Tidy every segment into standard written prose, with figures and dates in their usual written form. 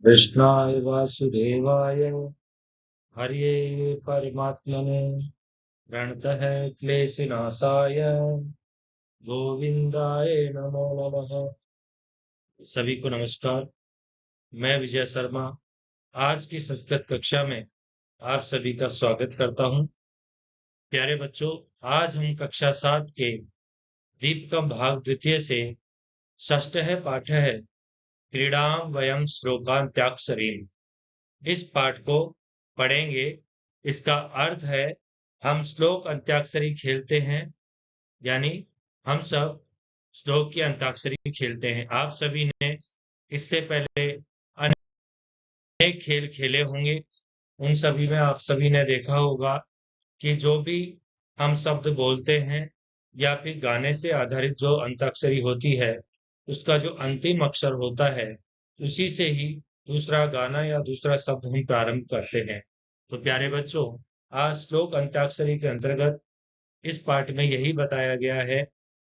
कृष्णाय वासुदेवाय हरये परमात्मने प्रणतः क्लेशनाशाय गोविंदाय नमो नमः। सभी को नमस्कार। मैं विजय शर्मा आज की संस्कृत कक्षा में आप सभी का स्वागत करता हूं। प्यारे बच्चों, आज हम कक्षा 7 के दीपकम भाग द्वितीय से षष्ठ पाठ है क्रीडाम वयम श्लोकांत्याक्षरीम। इस पाठ को पढ़ेंगे। इसका अर्थ है हम श्लोक अंत्याक्षरी खेलते हैं, यानी हम सब श्लोक की अंताक्षरी खेलते हैं। आप सभी ने इससे पहले अनेक खेल खेले होंगे। उन सभी में आप सभी ने देखा होगा कि जो भी हम शब्द बोलते हैं या फिर गाने से आधारित जो अंताक्षरी होती है, उसका जो अंतिम अक्षर होता है, उसी से ही दूसरा गाना या दूसरा शब्द हम प्रारंभ करते हैं। तो प्यारे बच्चों, आज श्लोक अंताक्षरी के अंतर्गत इस पाठ में यही बताया गया है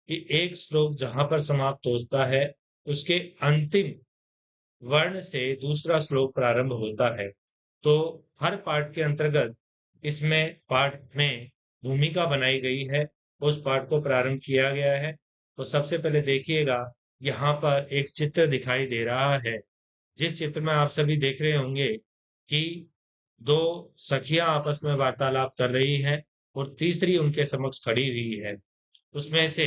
कि एक श्लोक जहां पर समाप्त होता है, उसके अंतिम वर्ण से दूसरा श्लोक प्रारंभ होता है। तो हर पाठ के अंतर्गत इसमें पाठ में भूमिका बनाई गई है, उस पाठ को प्रारंभ किया गया है। तो सबसे पहले देखिएगा, यहाँ पर एक चित्र दिखाई दे रहा है, जिस चित्र में आप सभी देख रहे होंगे कि दो सखियां आपस में वार्तालाप कर रही हैं और तीसरी उनके समक्ष खड़ी हुई है। उसमें से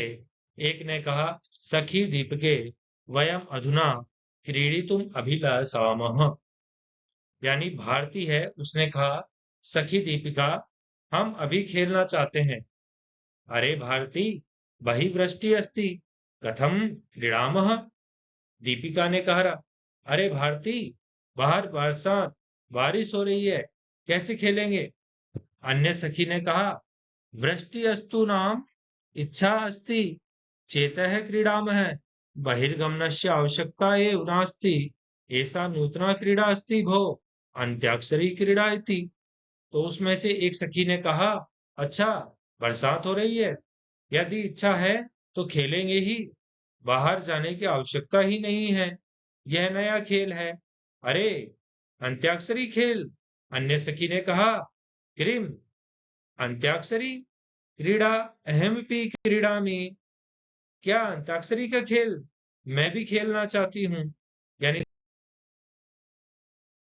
एक ने कहा, सखी दीपके वयम अधुना क्रीडितुम अभिलाषामः। यानी भारती है, उसने कहा, सखी दीपिका, हम अभी खेलना चाहते हैं। अरे भारती, बहि वृष्टि अस्ति, कथम क्रीडामः। दीपिका ने कहा, अरे भारती, बाहर बरसात बारिश हो रही है, कैसे खेलेंगे। अन्य सखी ने कहा, वृष्टि अस्तु नाम इच्छा अस्ति, चेतः क्रीडामः, बहिर्गमनस्य आवश्यकता एव नास्ति, ऐसा नूतना क्रीड़ा अस्ति भो, अंत्याक्षरी क्रीड़ा इति। तो उसमें से एक सखी ने कहा, अच्छा, बरसात हो रही है, यदि इच्छा है तो खेलेंगे ही, बाहर जाने की आवश्यकता ही नहीं है, यह नया खेल है। अरे, अंत्याक्षरी खेल। अन्य सखी ने कहा, क्रीम अंत्याक्षरी क्रीड़ा अहमपि क्रीडामि। क्या अंताक्षरी का खेल मैं भी खेलना चाहती हूँ। यानी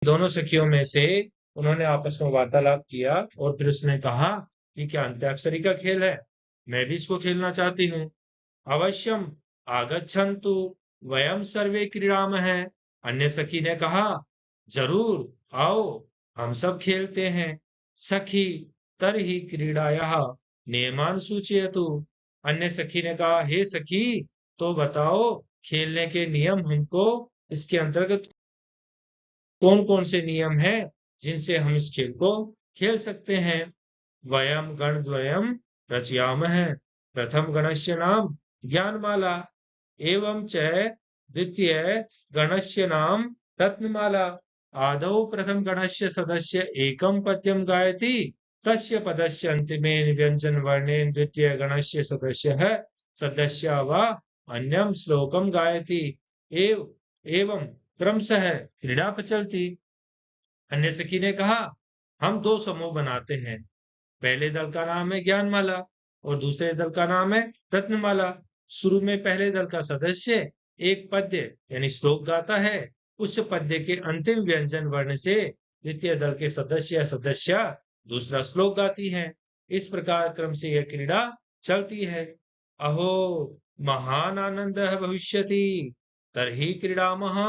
दोनों सखियों में से उन्होंने आपस में वार्तालाप किया और फिर उसने कहा कि क्या अंताक्षरी का खेल है, मैं भी इसको खेलना चाहती हूँ। अवश्यम आगच्छन्तु वयम सर्वे क्रीडामः। अन्य सखी ने कहा, जरूर आओ, हम सब खेलते हैं। सखी तरहि क्रीडायाः नियमान सूचयतु। अन्य सखी ने कहा, हे सखी, तो बताओ खेलने के नियम हमको, इसके अंतर्गत कौन कौन से नियम हैं जिनसे हम इस खेल को खेल सकते हैं। वयम गणद्वयम रचयामः, प्रथम गणस्य नाम ज्ञानमाला, एवं च द्वितीय गणस्य नाम रत्नमाला। आदौ प्रथम गणस्य सदस्य एकं पद्यं गायति, तस्य पदस्य अंतिमे व्यंजन वर्णेन द्वितीय गणस्य सदस्यः सदस्य वा अन्यं श्लोकं गायति, एवं क्रमशः क्रीड़ा प्रचलति। अन्य सखी ने कहा, हम दो समूह बनाते हैं, पहले दल का नाम है ज्ञानमाला और दूसरे दल का नाम है रत्नमाला। शुरू में पहले दल का सदस्य एक पद्य यानी श्लोक गाता है, उस पद्य के अंतिम व्यंजन वर्ण से द्वितीय दल के सदस्य या सदस्या दूसरा श्लोक गाती है। इस प्रकार क्रम से यह क्रीड़ा चलती है। अहो महान आनंद भविष्यति, तर्हि क्रीडामः।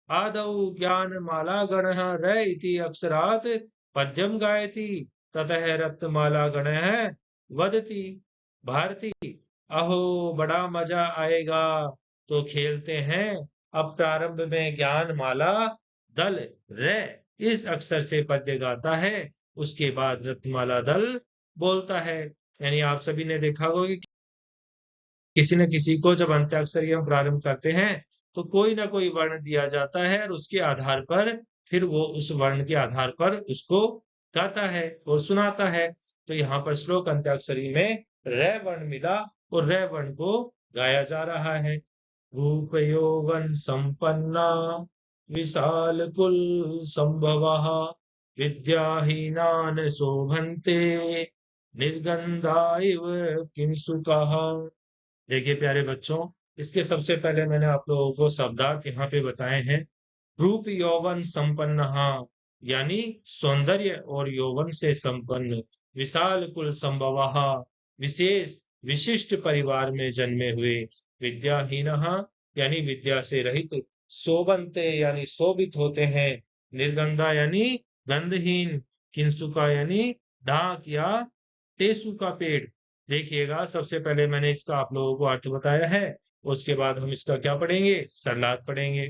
आदौ ज्ञानमाला गणः र इति अक्षरात् पद्यं गायति, ततः रत्नमाला गणः वदति। भारती, अहो बड़ा मजा आएगा, तो खेलते हैं। अब प्रारंभ में ज्ञानमाला दल रे इस अक्षर से पद्य गाता है, उसके बाद रत्नमाला दल बोलता है। यानी आप सभी ने देखा होगा कि किसी न किसी को जब अंत्याक्षरी हम प्रारंभ करते हैं तो कोई ना कोई वर्ण दिया जाता है और उसके आधार पर फिर वो उस वर्ण के आधार पर उसको गाता है और सुनाता है। तो यहाँ पर श्लोक अंत्याक्षरी में रे वर्ण मिला और रे वर्ण को गाया जा रहा है। रूप यौवन संपन्ना विशाल कुल संभवः विद्याहीनान् शोभन्ते निर्गंधा इव किंसुकाः। देखिए प्यारे बच्चों, इसके सबसे पहले मैंने आप लोगों को शब्दार्थ यहाँ पे बताए हैं। रूप यौवन संपन्न, यानी सौंदर्य और यौवन से संपन्न। विशाल कुल संभव, विशेष विशिष्ट परिवार में जन्मे हुए। विद्याहीन, यानी विद्या से रहित। शोभन्ते यानी शोभित होते हैं। निर्गंधा यानी गंधहीन। किंसुका यानी ढाक या टेसु का पेड़। देखिएगा, सबसे पहले मैंने इसका आप लोगों को अर्थ बताया है, उसके बाद हम इसका क्या पढ़ेंगे, सरलार्थ पढ़ेंगे।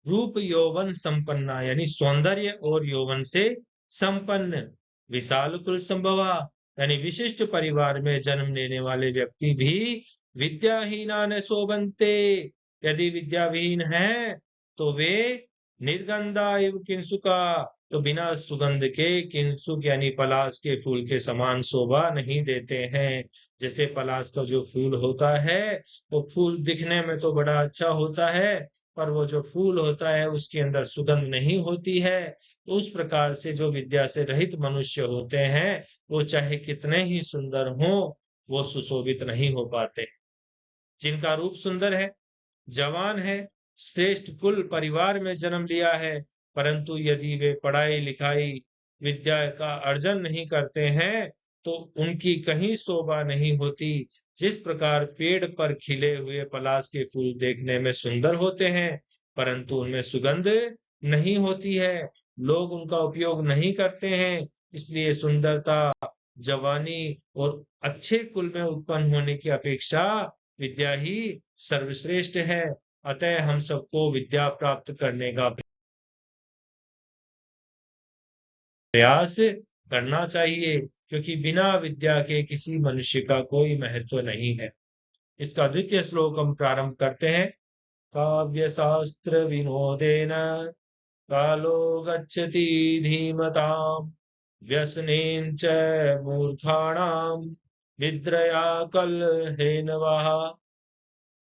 रूप यौवन संपन्ना यानी सौंदर्य और यौवन से संपन्न। विशाल कुल संभवा यानी विशिष्ट परिवार में जन्म लेने वाले व्यक्ति भी विद्याहीना न शोभन्ते, यदि विद्याविहीन है तो वे निर्गंधा एवं किंसुका, तो बिना सुगंध के किंसुक यानी पलाश के फूल के समान शोभा नहीं देते हैं। जैसे पलाश का जो फूल होता है, वो फूल दिखने में तो बड़ा अच्छा होता है, पर वो जो फूल होता है उसके अंदर सुगंध नहीं होती है। तो उस प्रकार से जो विद्या से रहित मनुष्य होते हैं, वो चाहे कितने ही सुंदर हों, वो सुशोभित नहीं हो पाते। जिनका रूप सुंदर है, जवान है, श्रेष्ठ कुल परिवार में जन्म लिया है, परंतु यदि वे पढ़ाई लिखाई विद्या का अर्जन नहीं करते हैं, तो उनकी कहीं शोभा नहीं होती। जिस प्रकार पेड़ पर खिले हुए पलाश के फूल देखने में सुंदर होते हैं, परंतु उनमें सुगंध नहीं होती है, लोग उनका उपयोग नहीं करते हैं, इसलिए सुंदरता, जवानी और अच्छे कुल में उत्पन्न होने की अपेक्षा विद्या ही सर्वश्रेष्ठ है। अतः हम सबको विद्या प्राप्त करने का प्रयास करना चाहिए, क्योंकि बिना विद्या के किसी मनुष्य का कोई महत्व नहीं है। इसका द्वितीय श्लोक हम प्रारंभ करते हैं। काव्य शास्त्र विनोदेन कालो गच्छति धीमताम् व्यसनेन च मूर्खाणाम निद्रया कलहेनवः।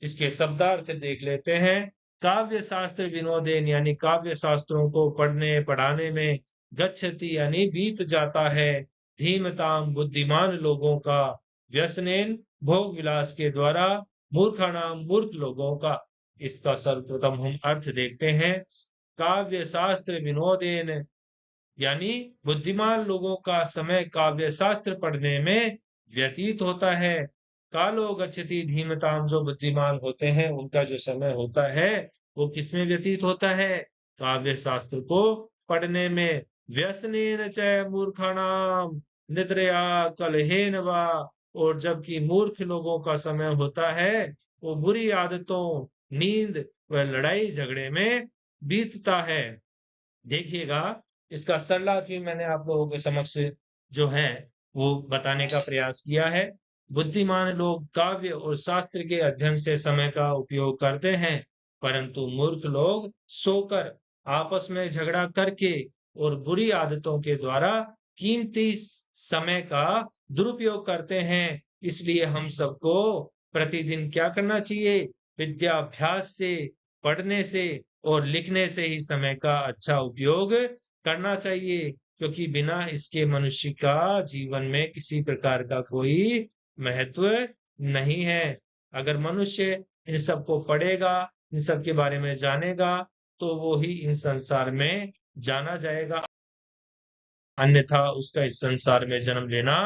इसके शब्दार्थ देख लेते हैं। काव्य शास्त्र विनोदेन यानी काव्य शास्त्रों को पढ़ने पढ़ाने में, गच्छति यानी बीत जाता है, धीमताम बुद्धिमान लोगों का, व्यसनेन भोग विलास के द्वारा, मूर्खाणाम मूर्ख लोगों का। इसका सर्वप्रथम हम अर्थ देखते हैं। काव्य शास्त्र विनोदेन यानी बुद्धिमान लोगों का समय काव्य शास्त्र पढ़ने में व्यतीत होता है। कालो गच्छति धीमताम, जो बुद्धिमान होते हैं उनका जो समय होता है वो किसमें व्यतीत होता है, काव्य शास्त्र को पढ़ने में। व्यसनेन च मूर्खाणाम निद्रया कलहेन वा, और जबकि मूर्ख लोगों का समय होता है वो बुरी आदतों, नींद व लड़ाई झगड़े में बीतता है। देखिएगा, इसका सरलार्थ भी मैंने आप लोगों के समक्ष जो है वो बताने का प्रयास किया है। बुद्धिमान लोग काव्य और शास्त्र के अध्ययन से समय का उपयोग करते हैं, परंतु मूर्ख लोग सोकर, आपस में झगड़ा करके और बुरी आदतों के द्वारा कीमती समय का दुरुपयोग करते हैं। इसलिए हम सबको प्रतिदिन क्या करना चाहिए, विद्याभ्यास से, पढ़ने से और लिखने से ही समय का अच्छा उपयोग करना चाहिए, क्योंकि बिना इसके मनुष्य का जीवन में किसी प्रकार का कोई महत्व नहीं है। अगर मनुष्य इन सबको पढ़ेगा, इन सब के बारे में जानेगा, तो वो ही इन संसार में जाना जाएगा, अन्यथा उसका इस संसार में जन्म लेना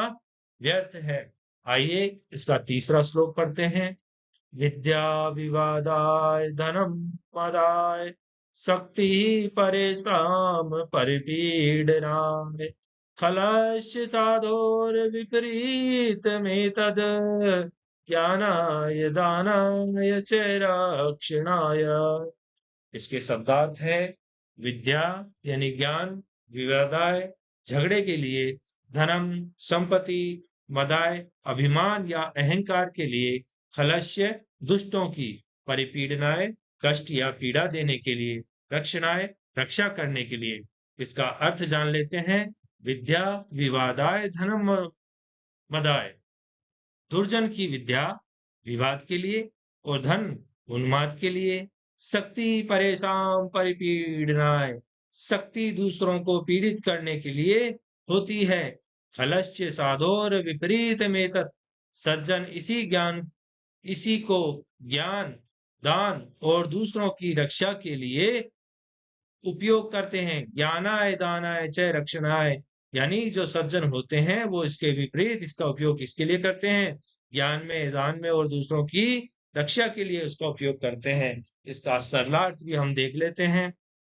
व्यर्थ है। आइए इसका तीसरा श्लोक पढ़ते हैं। विद्या विवादाय धनम मदाय शक्ति परेशान परिपीडनाय खलस्य साधोर विपरीत में तद ज्ञानाय दानाय च रक्षणाय। इसके शब्दार्थ है। विद्या यानी ज्ञान, विवादाय झगड़े के लिए, धनम संपत्ति, मदाय अभिमान या अहंकार के लिए, खलस्य दुष्टों की, परिपीडनाय कष्ट या पीड़ा देने के लिए, रक्षणाय रक्षा करने के लिए। इसका अर्थ जान लेते हैं। विद्या विवादाय धनम मदाय, दुर्जन की विद्या विवाद के लिए और धन उन्माद के लिए, शक्ति परेशान परिपीडनाय, शक्ति दूसरों को पीड़ित करने के लिए होती है। खलश्च साधोर विपरीत मेतत्, सज्जन इसी को ज्ञान, दान और दूसरों की रक्षा के लिए उपयोग करते हैं। ज्ञानाय दानाय च रक्षणाय, यानी जो सज्जन होते हैं वो इसके विपरीत इसका उपयोग किसके लिए करते हैं? ज्ञान में, दान में और दूसरों की रक्षा के लिए उसका उपयोग करते हैं। इसका सरलार्थ भी हम देख लेते हैं।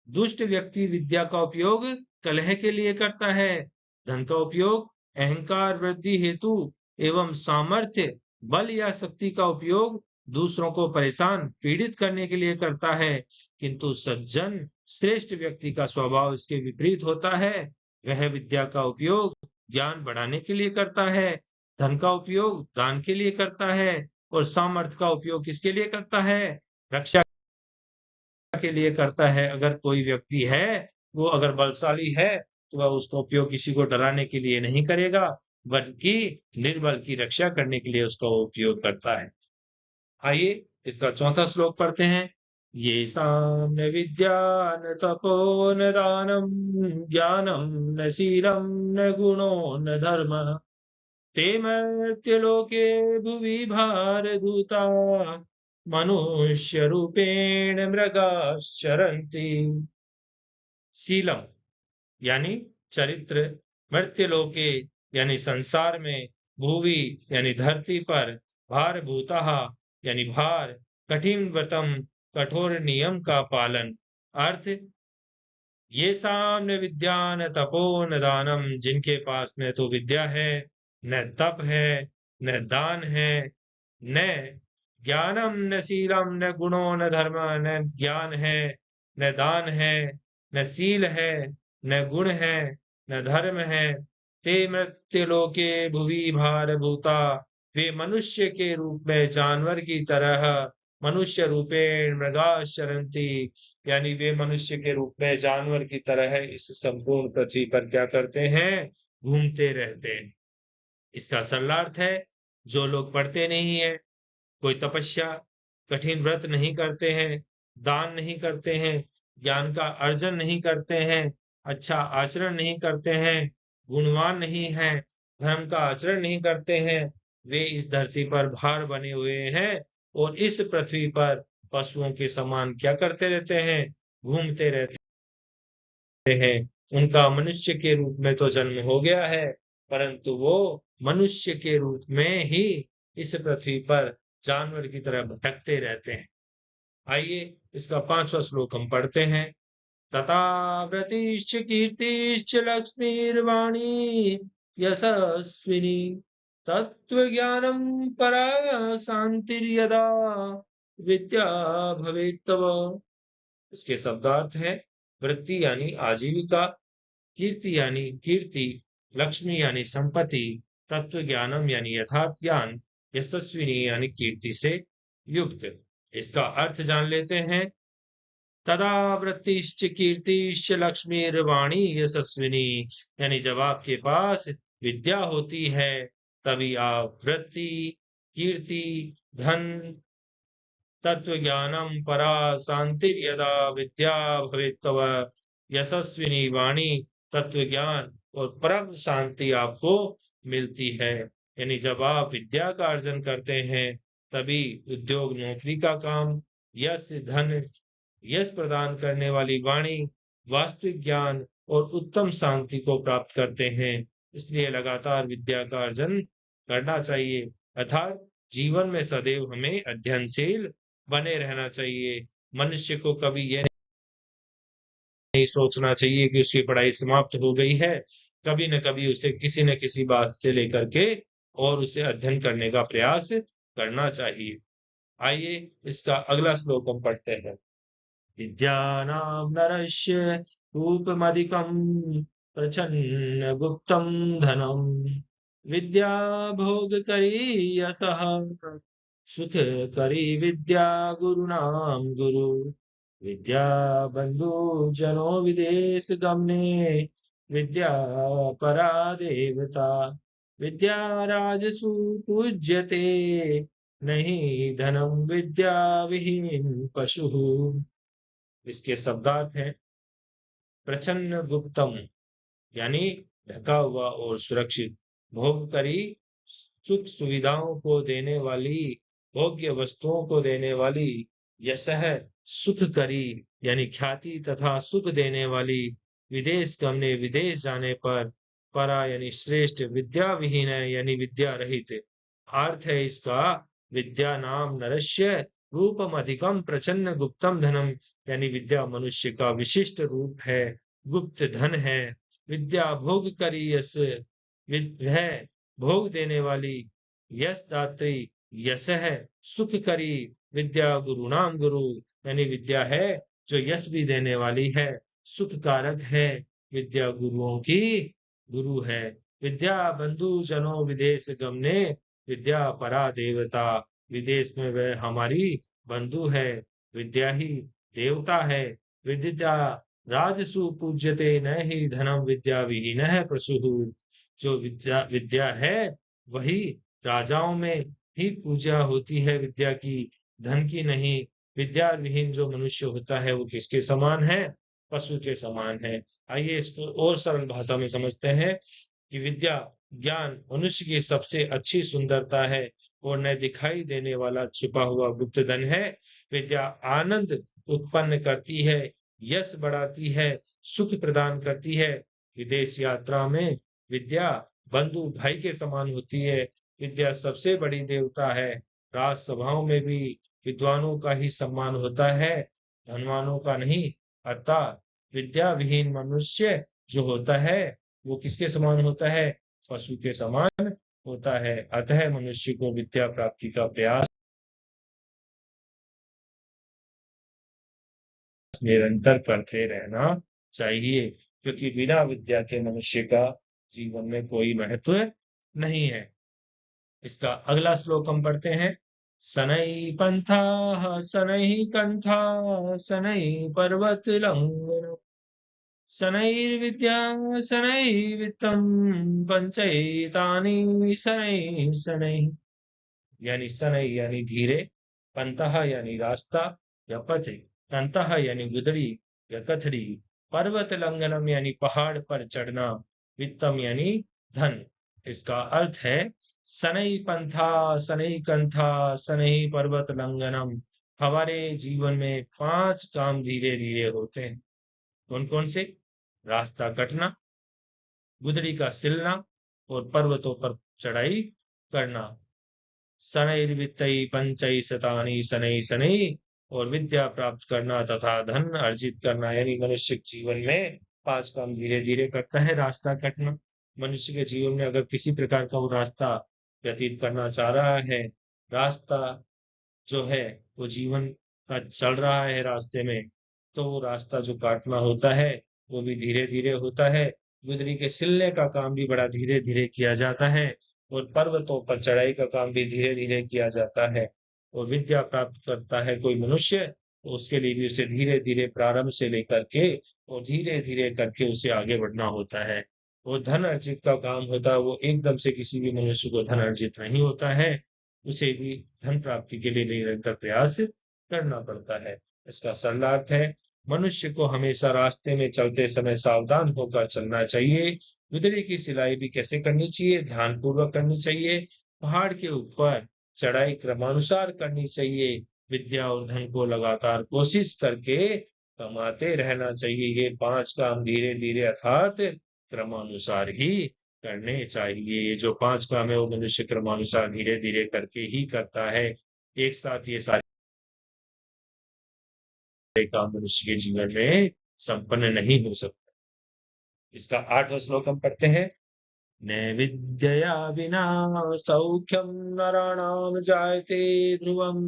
दुष्ट व्यक्ति विद्या का उपयोग कलह के लिए करता है। धन का उपयोग अहंकार वृद्धि हेतु एवं सामर्थ्य, बल या शक्ति का उपयोग दूसरों को परेशान पीड़ित करने के लिए करता है। किंतु सज्जन श्रेष्ठ व्यक्ति का स्वभाव इसके विपरीत होता है। वह विद्या का उपयोग ज्ञान बढ़ाने के लिए करता है, धन का उपयोग दान के लिए करता है और सामर्थ्य का उपयोग किसके लिए करता है? रक्षा के लिए करता है। अगर कोई व्यक्ति है, वो अगर बलशाली है, तो वह उसका उपयोग किसी को डराने के लिए नहीं करेगा, बल्कि निर्बल की रक्षा करने के लिए उसका उपयोग करता है। आइए इसका चौथा श्लोक पढ़ते हैं। ये साम्य विद्या न तपो न दानम, ज्ञानम न शीलम न गुणो न धर्म, ते मर्त्यलोके भुवि भारदूता, मनुष्य रूपेण मृगाश्चरन्ति। शीलम यानी चरित्र, मर्त्यलोके यानी संसार में, भूवि यानी धरती पर, भारभूता यानी भार, कठिन व्रतम कठोर नियम का पालन। अर्थ, ये साम्य विद्या न तपो न दानम, जिनके पास न तो विद्या है, न तप है, न दान है, न ज्ञानम न शीलम न गुणो न धर्म, न ज्ञान है, न दान है, न शील है, न गुण है, न धर्म है। ते मृत्युलोके भुवि भारभूता, वे मनुष्य के रूप में जानवर की तरह, मनुष्य रूपेण मृगाश्चरन्ति, यानी वे मनुष्य के रूप में जानवर की तरह इस संपूर्ण पृथ्वी पर क्या करते हैं? घूमते रहते हैं। इसका सरलार्थ है, जो लोग पढ़ते नहीं है, कोई तपस्या, कठिन व्रत नहीं करते हैं, दान नहीं करते हैं, ज्ञान का अर्जन नहीं करते हैं, अच्छा आचरण नहीं करते हैं, गुणवान नहीं है, धर्म का आचरण नहीं करते हैं, वे इस धरती पर भार बने हुए हैं और इस पृथ्वी पर पशुओं के समान क्या करते रहते हैं? घूमते रहते हैं। उनका मनुष्य के रूप में तो जन्म हो गया है, परंतु वो मनुष्य के रूप में ही इस पृथ्वी पर जानवर की तरह भटकते रहते हैं। आइए इसका पांचवा श्लोक हम पढ़ते हैं। तथा व्रतिश्च कीर्तिश्च लक्ष्मीर्वाणी यशस्विनी, तत्व ज्ञानम परा शांतिर्यदा विद्या भवेत् तव। इसके शब्दार्थ है, वृत्ति यानी आजीविका, कीर्ति यानी कीर्ति, लक्ष्मी यानी संपत्ति, तत्व ज्ञानम यानी यथार्थ ज्ञान, यशस्विनी यानी कीर्ति से युक्त। इसका अर्थ जान लेते हैं। तदा वृत्तिश्च कीर्तिश्च लक्ष्मीर्वाणी यशस्विनी, यानी जब आपके पास विद्या होती है, तभी आप वृत्ति, कीर्ति, धन, तत्व ज्ञानम परा शांति यदा विद्या भवेत्तव, यशस्विनी वाणी, तत्व ज्ञान और परम शांति आपको मिलती है। यानी जब आप विद्या का अर्जन करते हैं, तभी उद्योग नौकरी का काम, यश धन, यश प्रदान करने वाली वाणी, वास्तविक ज्ञान और उत्तम शांति को प्राप्त करते हैं। इसलिए लगातार विद्या का अर्जन करना चाहिए, अर्थात जीवन में सदैव हमें अध्ययनशील बने रहना चाहिए। मनुष्य को कभी यह नहीं सोचना चाहिए कि उसकी पढ़ाई समाप्त हो गई है। कभी न कभी उसे किसी न किसी बात से लेकर के और उसे अध्ययन करने का प्रयास करना चाहिए। आइए इसका अगला श्लोक हम पढ़ते हैं। विद्यानां नरस्य रूपमधिकं, प्रच्छन्न गुप्तं धनम्, विद्या भोगकरी यशः, सुखकरी विद्या गुरुणां गुरु, विद्या बन्धु जनो विदेश गमने, विद्या परा देवता, विद्या राजसु पूज्यते, नहीं धनम विद्या विहीन पशु। इसके शब्दार्थ हैं प्रछन्न गुप्तम, यानी ढका हुआ और सुरक्षित, भोग करी सुख सुविधाओं को देने वाली, भोग्य वस्तुओं को देने वाली, यशः सुख करी यानी ख्याति तथा सुख देने वाली, विदेश गमने विदेश जाने पर, परा यानी श्रेष्ठ, विद्या विहीन यानी विद्या रहित। अर्थ है इसका विद्या नाम नरस्य रूपम अधिकम प्रचन्न गुप्तम धनम, यानी विद्या मनुष्य का विशिष्ट रूप है, गुप्त धन है। विद्या भोग करी यश है, भोग देने वाली, यश दात्री, यश है सुख करी, विद्या गुरु नाम गुरु, यानी विद्या है जो यश भी देने वाली है, सुख कारक है, विद्या गुरुओं की गुरु है। विद्या बंधु जनो विदेश गमने, विद्या परा देवता, विदेश में वह हमारी बंधु है, विद्या ही देवता है। विद्या राजसु पूज्यते न ही धनम विद्या विहीन है प्रसु। जो विद्या विद्या है वही राजाओं में ही पूजा होती है विद्या की, धन की नहीं। विद्या विहीन जो मनुष्य होता है वो किसके समान है? पशु के समान है। आइए इसको और सरल भाषा में समझते हैं कि विद्या ज्ञान मनुष्य की सबसे अच्छी सुंदरता है और न दिखाई देने वाला छुपा हुआ गुप्त धन है। विद्या आनंद उत्पन्न करती है, यश बढ़ाती है, सुख प्रदान करती है। विदेश यात्रा में विद्या बंधु भाई के समान होती है। विद्या सबसे बड़ी देवता है। राज सभाओं में भी विद्वानों का ही सम्मान होता है, धनवानों का नहीं। अतः विद्या विहीन मनुष्य जो होता है वो किसके समान होता है? पशु के समान होता है। अतः मनुष्य को विद्या प्राप्ति का प्रयास निरंतर करते रहना चाहिए, क्योंकि बिना विद्या के मनुष्य का जीवन में कोई महत्व नहीं है। इसका अगला श्लोक हम पढ़ते हैं। शनै पंथा शनै कंथा शनै पर्वत लंघन शनैर्विद्या शनैर्वित्तम पंचैतानि शनै शनै, यानी शनै यानी धीरे, पंतः यानी रास्ता या पथ, कंतः यानी गुदड़ी या कथड़ी, पर्वत लंघनम यानी पहाड़ पर चढ़ना, वित्तम यानी धन। इसका अर्थ है शनै पंथा शनै कंथा शनै पर्वत लंघनम। हमारे जीवन में 5 काम धीरे धीरे होते हैं। कौन कौन से? रास्ता कटना, गुदड़ी का सिलना और पर्वतों पर चढ़ाई करना। शनैर्वित्तै पंचै शतानि शनै शनै, और विद्या प्राप्त करना तथा धन अर्जित करना, यानी मनुष्य के जीवन में 5 काम धीरे धीरे करता है। रास्ता कटना, मनुष्य के जीवन में अगर किसी प्रकार का वो रास्ता व्यतीत करना चाह रहा है, रास्ता जो है वो जीवन का चल रहा है रास्ते में, तो वो रास्ता जो काटना होता है वो भी धीरे धीरे होता है। गुदरी के सिलने का काम भी बड़ा धीरे धीरे किया जाता है और पर्वतों पर चढ़ाई का काम भी धीरे धीरे किया जाता है। और विद्या प्राप्त करता है कोई मनुष्य तो उसके लिए भी उसे धीरे धीरे प्रारंभ से लेकर के और धीरे धीरे करके उसे आगे बढ़ना होता है। वो धन अर्जित का काम होता है, वो एकदम से किसी भी मनुष्य को धन अर्जित नहीं होता है, उसे भी धन प्राप्ति के लिए निरंतर प्रयास करना पड़ता है। इसका सरलार्थ है मनुष्य को हमेशा रास्ते में चलते समय सावधान होकर चलना चाहिए। गुदड़ी की सिलाई भी कैसे करनी चाहिए? ध्यान पूर्वक करनी चाहिए। पहाड़ के ऊपर चढ़ाई क्रमानुसार करनी चाहिए। विद्या और धन को लगातार कोशिश करके कमाते रहना चाहिए। ये 5 काम धीरे धीरे अर्थात क्रमानुसार ही करने चाहिए। ये जो 5 काम है वो मनुष्य क्रमानुसार धीरे धीरे करके ही करता है। एक साथ ये सारे काम मनुष्य के जीवन में संपन्न नहीं हो सकता। इसका 8वां श्लोक हम पढ़ते हैं। न विद्यया विना सौख्यम नराणाम जायते ध्रुवम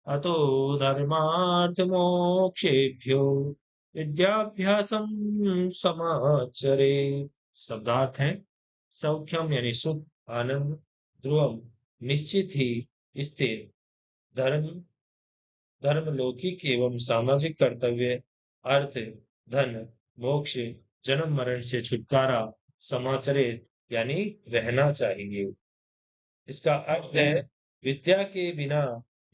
अतो धर्मार्थ मोक्षेभ्यो विद्याभ्यासम समाचरे। शब्दार्थ है सौख्यम यानी सुख आनंद, ध्रुवम निश्चित ही, स्थिर, धर्म धर्म लौकिक एवं सामाजिक कर्तव्य, अर्थ धन, मोक्ष जन्म मरण से छुटकारा, समाचरित यानी रहना चाहिए। इसका अर्थ है विद्या के बिना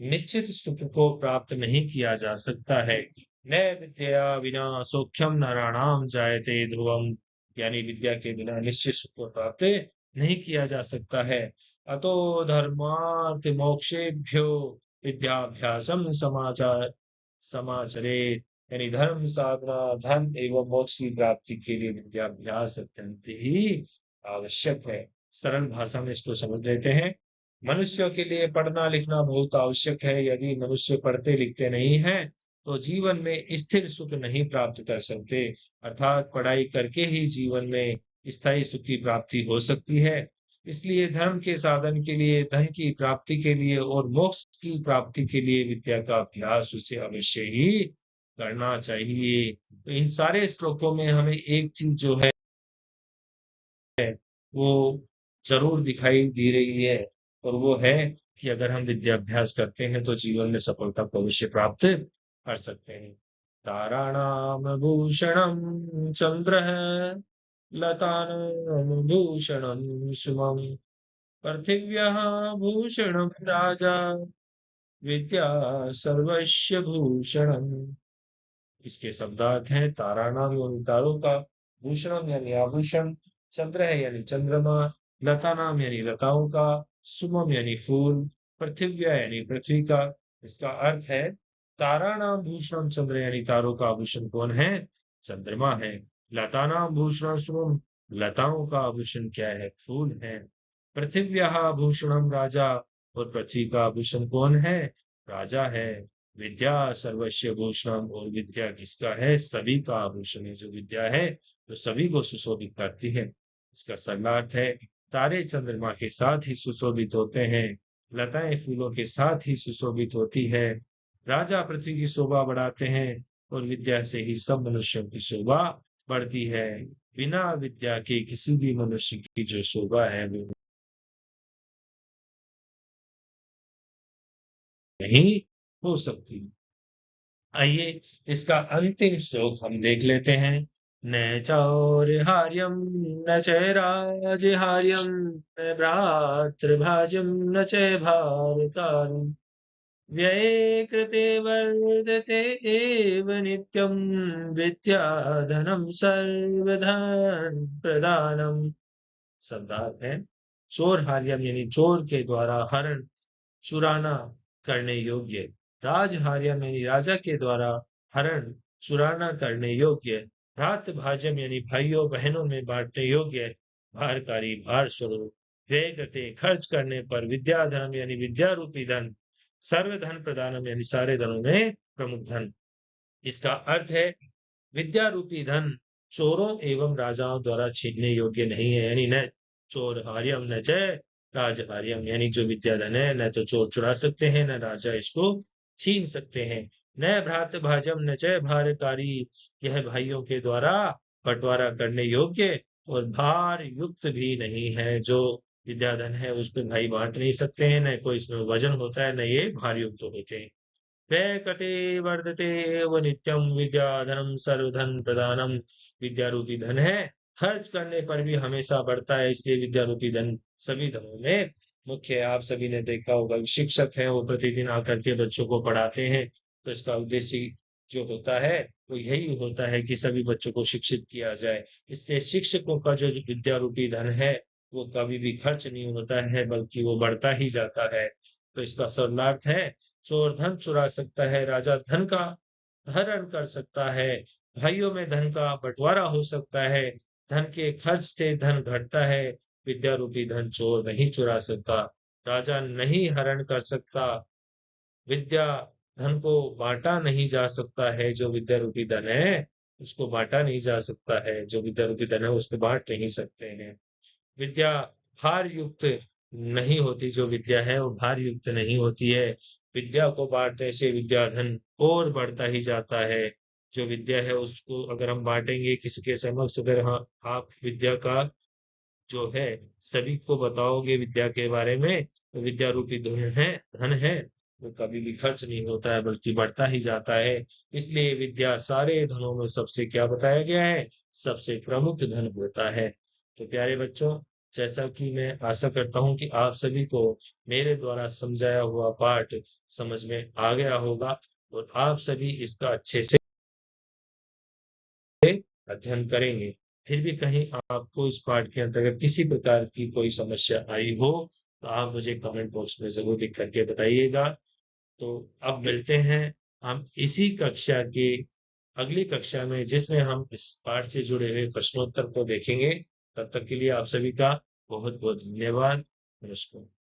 निश्चित सुख को प्राप्त नहीं किया जा सकता है। न विद्या विना सौख्यम नराणाम जायते ध्रुवम, यानी विद्या के बिना निश्चित सुख को प्राप्त नहीं किया जा सकता है। अतो धर्मार्थ मोक्षेभ्यो विद्याभ्यासम समाचरे, यानी धर्म साधना, धन एवं मोक्ष की प्राप्ति के लिए विद्याभ्यास अत्यंत ही आवश्यक है। सरल भाषा में इसको समझ लेते हैं। मनुष्यों के लिए पढ़ना लिखना बहुत आवश्यक है। यदि मनुष्य पढ़ते लिखते नहीं हैं, तो जीवन में स्थिर सुख नहीं प्राप्त कर सकते। अर्थात पढ़ाई करके ही जीवन में स्थायी सुख की प्राप्ति हो सकती है। इसलिए धर्म के साधन के लिए, धन की प्राप्ति के लिए और मोक्ष की प्राप्ति के लिए विद्या का अभ्यास उसे अवश्य ही करना चाहिए। तो इन सारे श्लोकों में हमें एक चीज जो है वो जरूर दिखाई दे रही है, और वो है कि अगर हम विद्याभ्यास करते हैं तो जीवन में सफलता को अवश्य प्राप्त कर सकते हैं। ताराणाम भूषणम चंद्र है, लतानाम भूषणम सुमम, पृथिव्याः भूषणम राजा, विद्या सर्वस्य भूषणम। इसके शब्दार्थ हैं, तारा नाम यानी तारों का, भूषणम यानी आभूषण, चंद्र है यानी चंद्रमा, लता नाम यानी लताओं का, सुमम यानी फूल, पृथिव्या यानी पृथ्वी का। इसका अर्थ है, तारा नाम भूषणम चंद्र, यानी तारों का आभूषण कौन है? चंद्रमा है। लता नाम भूषण सुमम, लताओं का आभूषण क्या है? फूल है। पृथिव्या भूषणम राजा, और पृथ्वी का आभूषण कौन है? राजा है। विद्या सर्वस्व भूषणम, और विद्या किसका है? सभी का आभूषण है। जो विद्या है तो सभी को सुशोभित करती है। इसका सरलार्थ है, तारे चंद्रमा के साथ ही सुशोभित होते हैं, लताएं फूलों के साथ ही सुशोभित होती है, राजा पृथ्वी की शोभा बढ़ाते हैं, और विद्या से ही सब मनुष्यों की शोभा बढ़ती है। बिना विद्या के किसी भी मनुष्य की जो शोभा है वो नहीं हो सकती। आइए इसका अंतिम श्लोक हम देख लेते हैं। न चौर्हार्यम न च राजहार्यम, न भ्रातृभाज्यम न च भारतारिम, व्यये कृते वर्धते एव नित्यम, विद्या धनम सर्वधन प्रदानम। शब्दार्थ है, चोर हार्यम यानी चोर के द्वारा हरण, चुराना करने योग्य, राजहार्यम यानी राजा के द्वारा हरण चुराना करने योग्य, भ्रात भाजम यानी भाइयों बहनों में बांटने योग्य, भारकारी भार स्वरूप, व्यय गते खर्च करने पर, विद्या धर्म यानी विद्या रूपी धन, सर्व धन प्रदानम यानी सारे धनों में प्रमुख धन। इसका अर्थ है, विद्या रूपी धन चोरों एवं राजाओं द्वारा छीनने योग्य नहीं है। यानी न चोर हार्यम न च राजहार्यम, यानी जो विद्या धन है न तो चोर चुरा सकते हैं, न राजा इसको छीन सकते हैं। न भ्रात भाजम न च भारकारी, यह भाइयों के द्वारा बंटवारा करने योग्य और भार युक्त भी नहीं है। जो विद्या धन है उस पर भाई बांट नहीं सकते हैं, न कोई इसमें वजन होता है, न ये भार युक्त होते हैं। व्यकते वर्धते एव नित्यम, विद्या धनम सर्वधन प्रदानम, विद्या रूपी धन है, खर्च करने पर भी हमेशा बढ़ता है, इसलिए विद्या रूपी धन सभी धनों में मुख्य है। आप सभी ने देखा होगा, शिक्षक है वो प्रतिदिन आकर के बच्चों को पढ़ाते हैं, तो इसका उद्देश्य जो होता है वो यही होता है कि सभी बच्चों को शिक्षित किया जाए। इससे शिक्षकों का जो विद्या रूपी धन है वो कभी भी खर्च नहीं होता है, बल्कि वो बढ़ता ही जाता है। तो इसका सरलार्थ है, चोर धन चुरा सकता है, राजा धन का हरण कर सकता है, भाइयों में धन का बंटवारा हो सकता है, धन के खर्च से धन घटता है, विद्या रूपी धन चोर नहीं चुरा सकता, राजा नहीं हरण कर सकता, विद्या धन को बांटा नहीं जा सकता है। जो विद्या रूपी धन है उसको बांटा नहीं जा सकता है, जो विद्या रूपी धन है उसको बांट नहीं सकते हैं। विद्या भार युक्त नहीं होती, जो विद्या है वो भार युक्त नहीं होती है। विद्या को बांटने से विद्या धन और बढ़ता ही जाता है। जो विद्या है उसको अगर हम बांटेंगे किसी के समक्ष, अगर हाँ आप विद्या का जो है सभी को बताओगे विद्या के बारे में, तो विद्या रूपी धन है वो कभी भी खर्च नहीं होता है, बल्कि बढ़ता ही जाता है। इसलिए विद्या सारे धनों में सबसे क्या बताया गया है? सबसे प्रमुख धन होता है। तो प्यारे बच्चों, जैसा कि मैं आशा करता हूँ कि आप सभी को मेरे द्वारा समझाया हुआ पाठ समझ में आ गया होगा और आप सभी इसका अच्छे से अध्ययन करेंगे। फिर भी कहीं आपको इस पाठ के अंतर्गत किसी प्रकार की कोई समस्या आई हो, तो आप मुझे कमेंट बॉक्स में ज़रूर लिख कर के बताइएगा। तो अब मिलते हैं हम इसी कक्षा की अगली कक्षा में, जिसमें हम इस पाठ से जुड़े हुए प्रश्नोत्तर को देखेंगे। तब तक के लिए आप सभी का बहुत-बहुत धन्यवाद। नमस्कार।